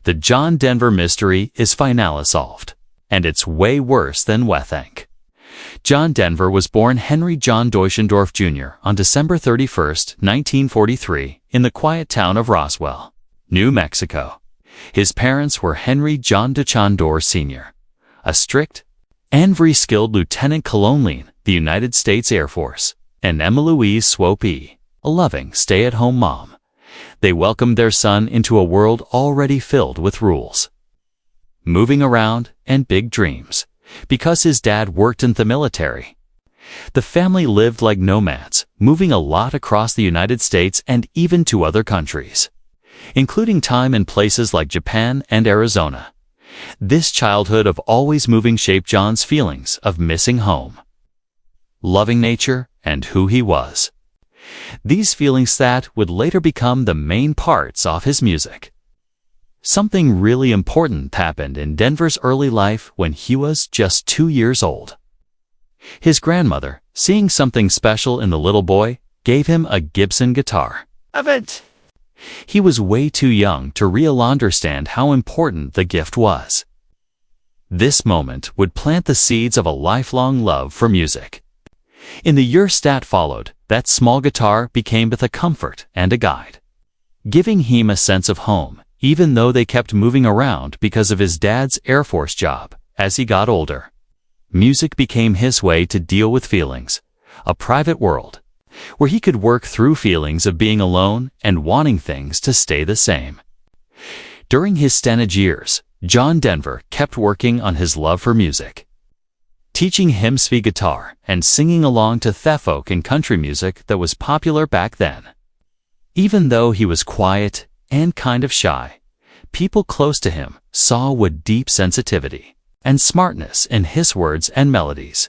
The John Denver mystery is finally solved, and it's way worse than we think. John Denver was born Henry John Deutschendorf Jr. on December 31, 1943, in the quiet town of Roswell, New Mexico. His parents were Henry John Deutschendorf Sr., a strict and very skilled lieutenant colonel in the United States Air Force, and Emma Louise Swope, a loving stay-at-home mom. They welcomed their son into a world already filled with rules, moving around, and big dreams. Because his dad worked in the military, the family lived like nomads, moving a lot across the United States and even to other countries, including time in places like Japan and Arizona. This childhood of always moving shaped John's feelings of missing home, loving nature, and who he was. These feelings that would later become the main parts of his music. Something really important happened in Denver's early life when he was just 2 years old. His grandmother, seeing something special in the little boy, gave him a Gibson guitar. He was way too young to really understand how important the gift was. This moment would plant the seeds of a lifelong love for music. In the years that followed, that small guitar became both a comfort and a guide, giving him a sense of home, even though they kept moving around because of his dad's Air Force job. As he got older, music became his way to deal with feelings, a private world, where he could work through feelings of being alone and wanting things to stay the same. During his teenage years, John Denver kept working on his love for music, teaching him the guitar and singing along to the folk and country music that was popular back then. Even though he was quiet and kind of shy, people close to him saw with deep sensitivity and smartness in his words and melodies.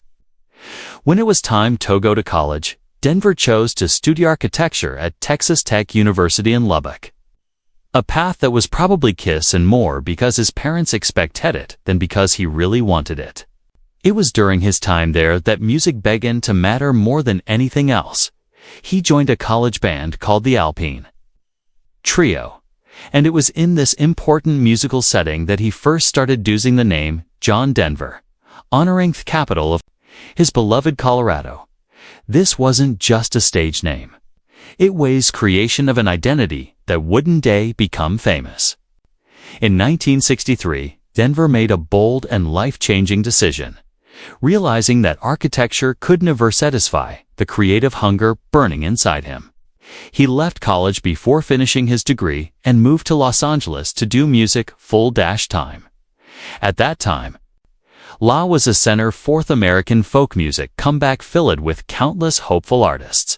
When it was time to go to college, Denver chose to study architecture at Texas Tech University in Lubbock, a path that was probably kiss and more because his parents expected it than because he really wanted it. It was during his time there that music began to matter more than anything else. He joined a college band called the Alpine Trio, and it was in this important musical setting that he first started using the name John Denver, honoring the capital of his beloved Colorado. This wasn't just a stage name. It was creation of an identity that would one day become famous. In 1963, Denver made a bold and life-changing decision, realizing that architecture could never satisfy the creative hunger burning inside him. He left college before finishing his degree and moved to Los Angeles to do music full-time. At that time, La was a center for American folk music comeback filled with countless hopeful artists.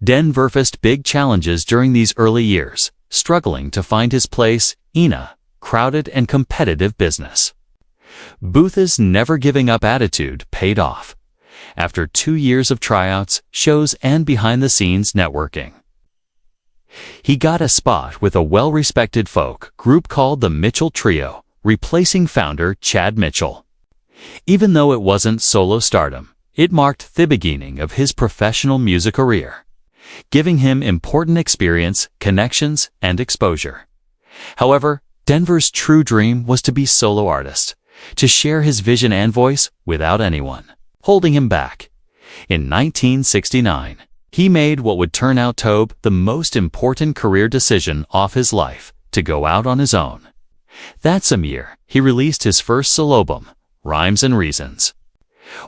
Denver faced big challenges during these early years, struggling to find his place in a crowded and competitive business. Booth's never-giving-up attitude paid off. After 2 years of tryouts, shows, and behind-the-scenes networking, he got a spot with a well-respected folk group called the Mitchell Trio, replacing founder Chad Mitchell. Even though it wasn't solo stardom, it marked the beginning of his professional music career, giving him important experience, connections, and exposure. However, Denver's true dream was to be solo artist, to share his vision and voice without anyone holding him back. In 1969, he made what would turn out to be the most important career decision of his life, to go out on his own. That same year, he released his first solo album, Rhymes and Reasons.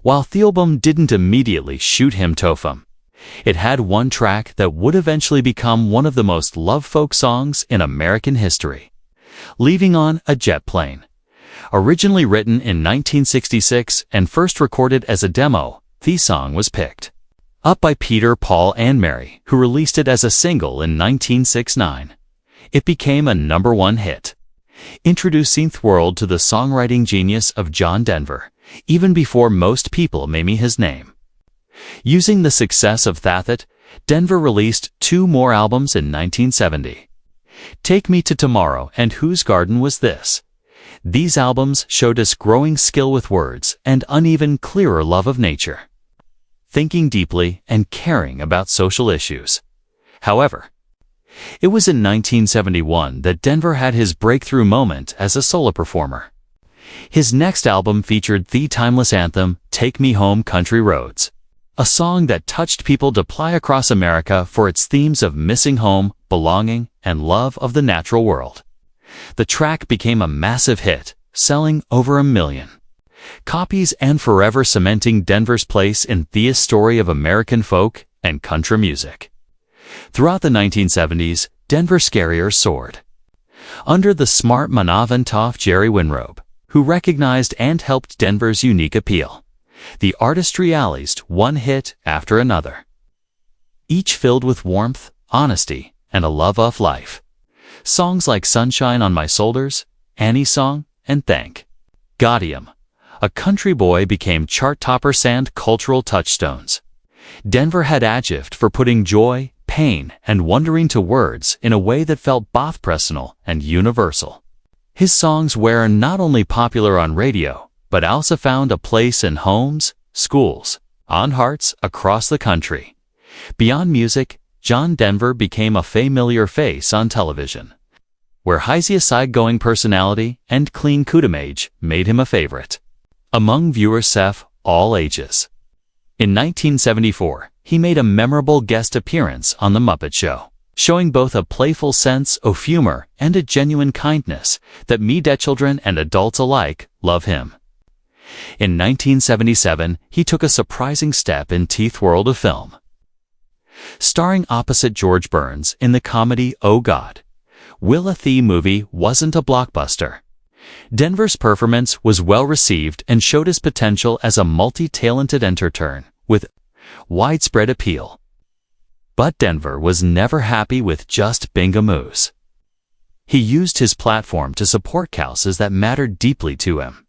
While the album didn't immediately shoot him to fame, it had one track that would eventually become one of the most loved folk songs in American history, Leaving on a Jet Plane. Originally written in 1966 and first recorded as a demo, the song was picked up by Peter, Paul, and Mary, who released it as a single in 1969. It became a #1 hit, introducing the world to the songwriting genius of John Denver, even before most people knew his name. Using the success of that, Denver released 2 more albums in 1970, Take Me to Tomorrow and Whose Garden Was This? These albums showed us growing skill with words and uneven, clearer love of nature, thinking deeply and caring about social issues. However, It was in 1971 that Denver had his breakthrough moment as a solo performer. His next album featured the timeless anthem, Take Me Home Country Roads, a song that touched people to ply across America for its themes of missing home, belonging, and love of the natural world. The track became a massive hit, selling over 1 million copies and forever cementing Denver's place in the story of American folk and country music. Throughout the 1970s, Denver's career soared. Under the smart manav and tough Jerry Winrobe, who recognized and helped Denver's unique appeal, the artist released one hit after another, each filled with warmth, honesty, and a love of life. Songs like Sunshine on My Shoulders, Annie's Song, and Thank God a Country Boy became chart-topper and cultural touchstones. Denver had achieved for putting joy, pain, and wonder into words in a way that felt both personal and universal. His songs were not only popular on radio, but also found a place in homes, schools, and hearts across the country. Beyond music, John Denver became a familiar face on television, where his easygoing personality and clean image made him a favorite among viewers of all ages. In 1974, he made a memorable guest appearance on The Muppet Show, showing both a playful sense of humor and a genuine kindness that made children and adults alike love him. In 1977, he took a surprising step into the world of film, starring opposite George Burns in the comedy Oh God, Will a The movie wasn't a blockbuster. Denver's performance was well received and showed his potential as a multi-talented entertainer with widespread appeal. But Denver was never happy with just being a moose. He used his platform to support causes that mattered deeply to him.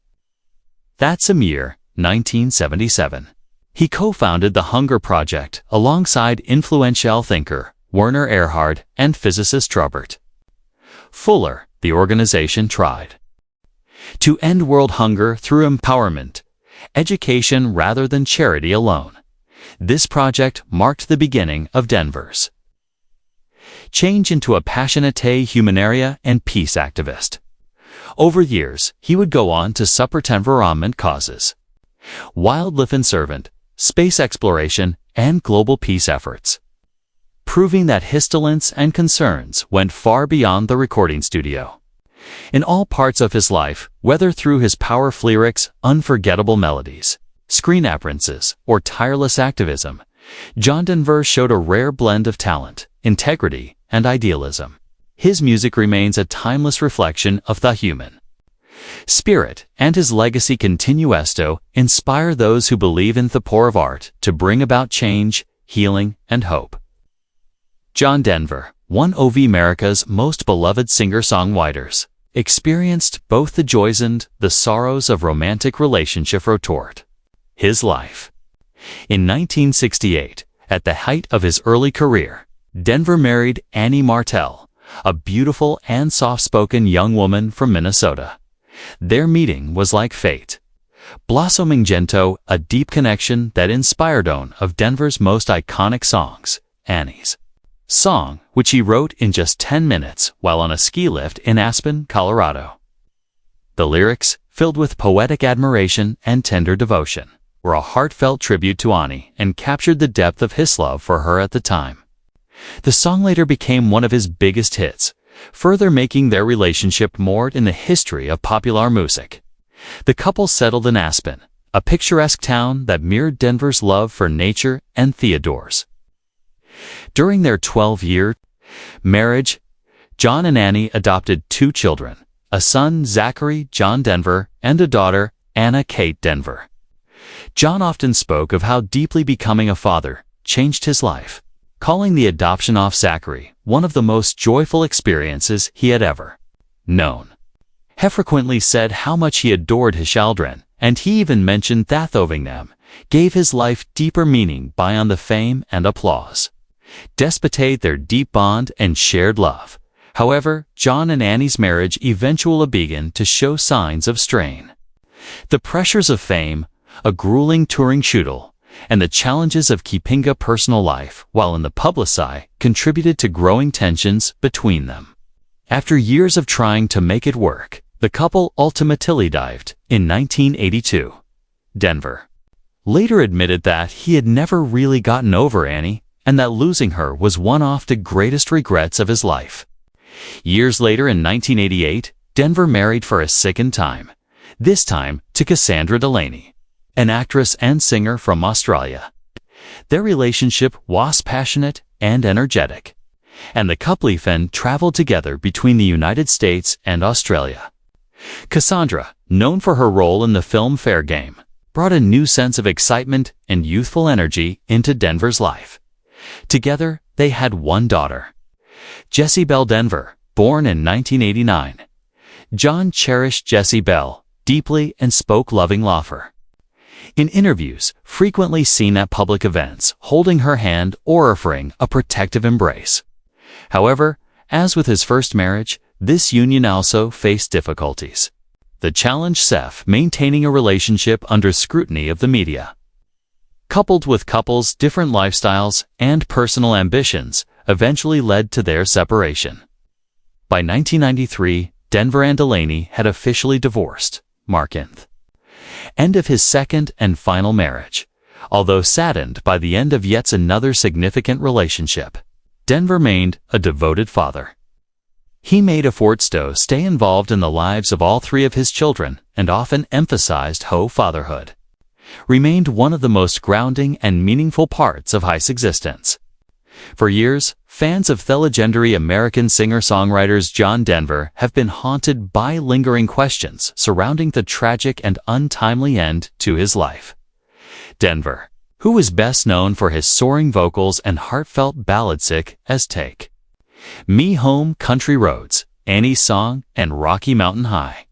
That's in year 1977. He co-founded the Hunger Project alongside influential thinker Werner Erhard and physicist Robert Fuller. The organization tried to end world hunger through empowerment, education rather than charity alone. This project marked the beginning of Denver's change into a passionate humanitarian and peace activist. Over years, he would go on to support environment causes, wildlife conservation, space exploration, and global peace efforts, proving that his talents and concerns went far beyond the recording studio. In all parts of his life, whether through his powerful lyrics, unforgettable melodies, screen appearances, or tireless activism, John Denver showed a rare blend of talent, integrity, and idealism. His music remains a timeless reflection of the human spirit, and his legacy continues to inspire those who believe in the power of art to bring about change, healing, and hope. John Denver, one of America's most beloved singer-songwriters, experienced both the joys and the sorrows of romantic relationship throughout his life. In 1968, at the height of his early career, Denver married Annie Martell, a beautiful and soft-spoken young woman from Minnesota. Their meeting was like fate, blossoming into a deep connection that inspired one of Denver's most iconic songs, Annie's Song, which he wrote in just 10 minutes while on a ski lift in Aspen, Colorado. The lyrics, filled with poetic admiration and tender devotion, were a heartfelt tribute to Annie and captured the depth of his love for her at the time. The song later became one of his biggest hits, further making their relationship moored in the history of popular music. The couple settled in Aspen, a picturesque town that mirrored Denver's love for nature and Theodore's. During their 12-year marriage, John and Annie adopted 2 children, a son, Zachary John Denver, and a daughter, Anna Kate Denver. John often spoke of how deeply becoming a father changed his life, calling the adoption of Zachary one of the most joyful experiences he had ever known. He frequently said how much he adored his children, and he even mentioned that having them gave his life deeper meaning beyond the fame and applause. Despite their deep bond and shared love, however, John and Annie's marriage eventually began to show signs of strain. The pressures of fame, a grueling touring schedule, and the challenges of keeping a personal life while in the public eye contributed to growing tensions between them. After years of trying to make it work, the couple ultimately divorced in 1982. Denver later admitted that he had never really gotten over Annie and that losing her was one of the greatest regrets of his life. Years later in 1988, Denver married for a second time, this time to Cassandra Delaney, an actress and singer from Australia. Their relationship was passionate and energetic, and the couple even traveled together between the United States and Australia. Cassandra, known for her role in the film Fair Game, brought a new sense of excitement and youthful energy into Denver's life. Together, they had one daughter, Jessie Belle Denver, born in 1989. John cherished Jessie Belle deeply and spoke lovingly of her. In interviews, frequently seen at public events, holding her hand or offering a protective embrace. However, as with his first marriage, this union also faced difficulties. The challenge of maintaining a relationship under scrutiny of the media, coupled with couples' different lifestyles and personal ambitions, eventually led to their separation. By 1993, Denver and Delaney had officially divorced, marking the end of his second and final marriage. Although saddened by the end of yet another significant relationship, Denver remained a devoted father. He made efforts to stay involved in the lives of all three of his children and often emphasized how fatherhood remained one of the most grounding and meaningful parts of his existence. For years, fans of the legendary American singer-songwriter John Denver have been haunted by lingering questions surrounding the tragic and untimely end to his life. Denver, who was best known for his soaring vocals and heartfelt ballads as Take Me Home, Country Roads, Annie's Song, and Rocky Mountain High,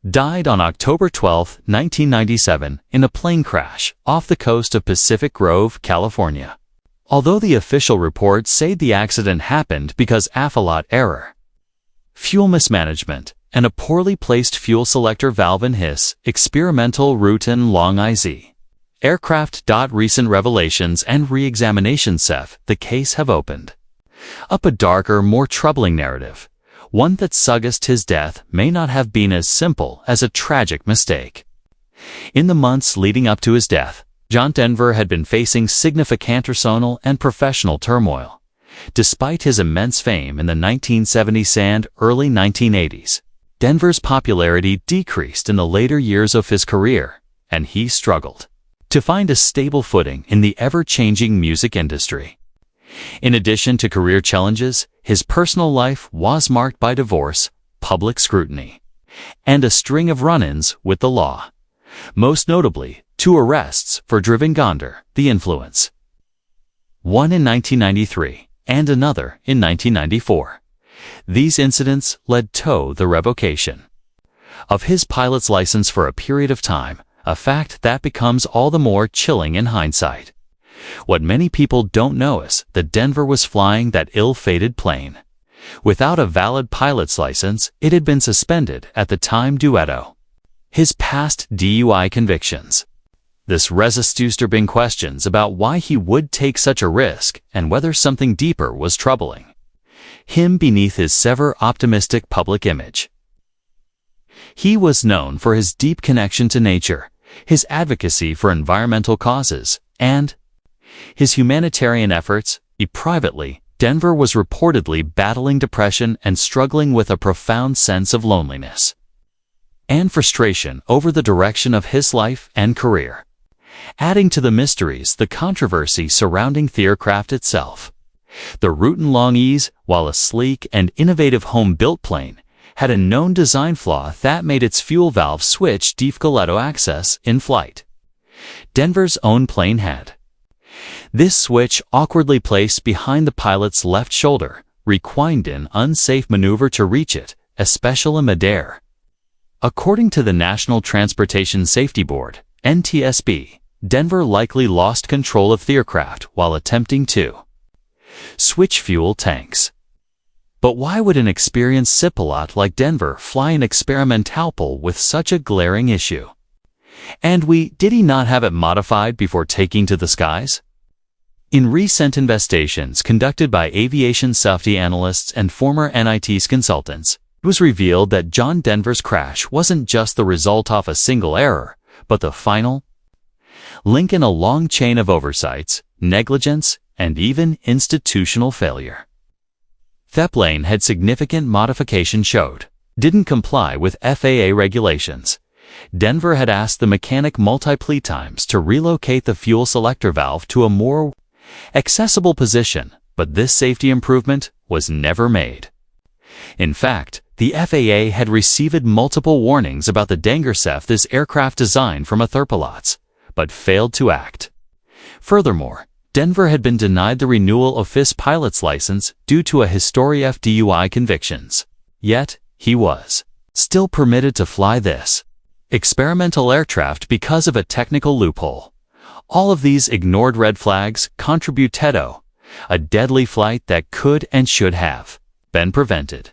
died on October 12, 1997 in a plane crash off the coast of Pacific Grove, California. Although the official reports say the accident happened because of a error, fuel mismanagement, and a poorly placed fuel selector valve in his experimental route in Long Island aircraft. Recent revelations and re-examinations of the case have opened up a darker, more troubling narrative, one that suggests his death may not have been as simple as a tragic mistake. In the months leading up to his death, John Denver had been facing significant personal and professional turmoil. Despite his immense fame in the 1970s and early 1980s, Denver's popularity decreased in the later years of his career, and he struggled to find a stable footing in the ever-changing music industry. In addition to career challenges, his personal life was marked by divorce, public scrutiny, and a string of run-ins with the law. Most notably, 2 arrests for driving under the influence, one in 1993 and another in 1994. These incidents led to the revocation of his pilot's license for a period of time, a fact that becomes all the more chilling in hindsight. What many people don't know is that Denver was flying that ill-fated plane without a valid pilot's license. It had been suspended at the time due to his past DUI convictions. This raises disturbing questions about why he would take such a risk and whether something deeper was troubling him beneath his ever optimistic public image. He was known for his deep connection to nature, his advocacy for environmental causes, and his humanitarian efforts. Privately, Denver was reportedly battling depression and struggling with a profound sense of loneliness and frustration over the direction of his life and career. Adding to the mysteries, the controversy surrounding the aircraft itself. The route in Long Island, while a sleek and innovative home-built plane, had a known design flaw that made its fuel valve switch difficult to access in flight. Denver's own plane had this switch awkwardly placed behind the pilot's left shoulder, requiring an unsafe maneuver to reach it, especially in midair. According to the National Transportation Safety Board, NTSB, Denver likely lost control of the aircraft while attempting to switch fuel tanks. But why would an experienced pilot like Denver fly an experimental with such a glaring issue? And did he not have it modified before taking to the skies? In recent investigations conducted by aviation safety analysts and former NIT's consultants, it was revealed that John Denver's crash wasn't just the result of a single error, but the final link in a long chain of oversights, negligence, and even institutional failure. Theplane had significant modification showed, didn't comply with FAA regulations. Denver had asked the mechanic multiple times to relocate the fuel selector valve to a more accessible position, but this safety improvement was never made. In fact, the FAA had received multiple warnings about the dangerous of this aircraft design from pilots, but failed to act. Furthermore, Denver had been denied the renewal of his pilot's license due to a history of DUI convictions. Yet, he was still permitted to fly this experimental aircraft because of a technical loophole. All of these ignored red flags contribute to a deadly flight that could and should have been prevented.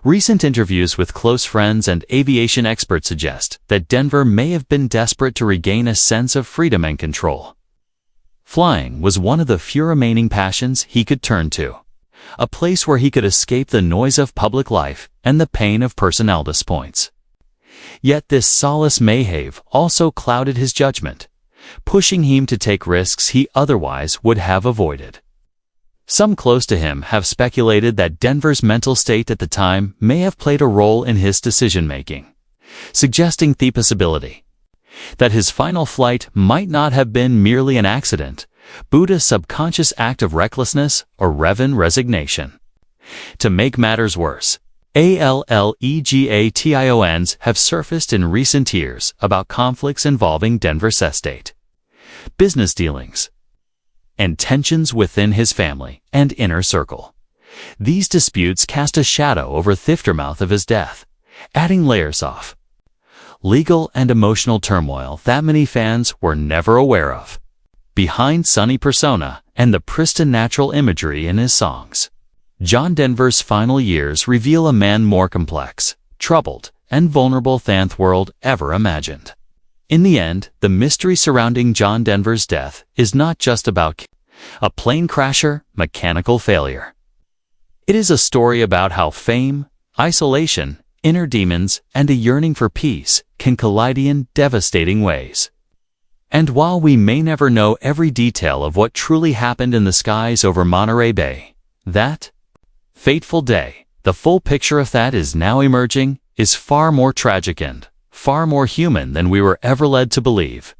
Recent interviews with close friends and aviation experts suggest that Denver may have been desperate to regain a sense of freedom and control. Flying was one of the few remaining passions he could turn to, a place where he could escape the noise of public life and the pain of personnel disappointments. Yet this solace may have also clouded his judgment, pushing him to take risks he otherwise would have avoided. Some close to him have speculated that Denver's mental state at the time may have played a role in his decision-making, suggesting the possibility that his final flight might not have been merely an accident, but a subconscious act of recklessness or even resignation. To make matters worse, allegations have surfaced in recent years about conflicts involving Denver's estate, business dealings, and tensions within his family and inner circle. These disputes cast a shadow over the aftermath of his death, adding layers of legal and emotional turmoil that many fans were never aware of. Behind sunny persona and the pristine natural imagery in his songs, John Denver's final years reveal a man more complex, troubled, and vulnerable than the world ever imagined. In the end, the mystery surrounding John Denver's death is not just about a plane crash or mechanical failure. It is a story about how fame, isolation, inner demons, and a yearning for peace can collide in devastating ways. And while we may never know every detail of what truly happened in the skies over Monterey Bay, that fateful day, the full picture of that is now emerging, is far more tragic and far more human than we were ever led to believe.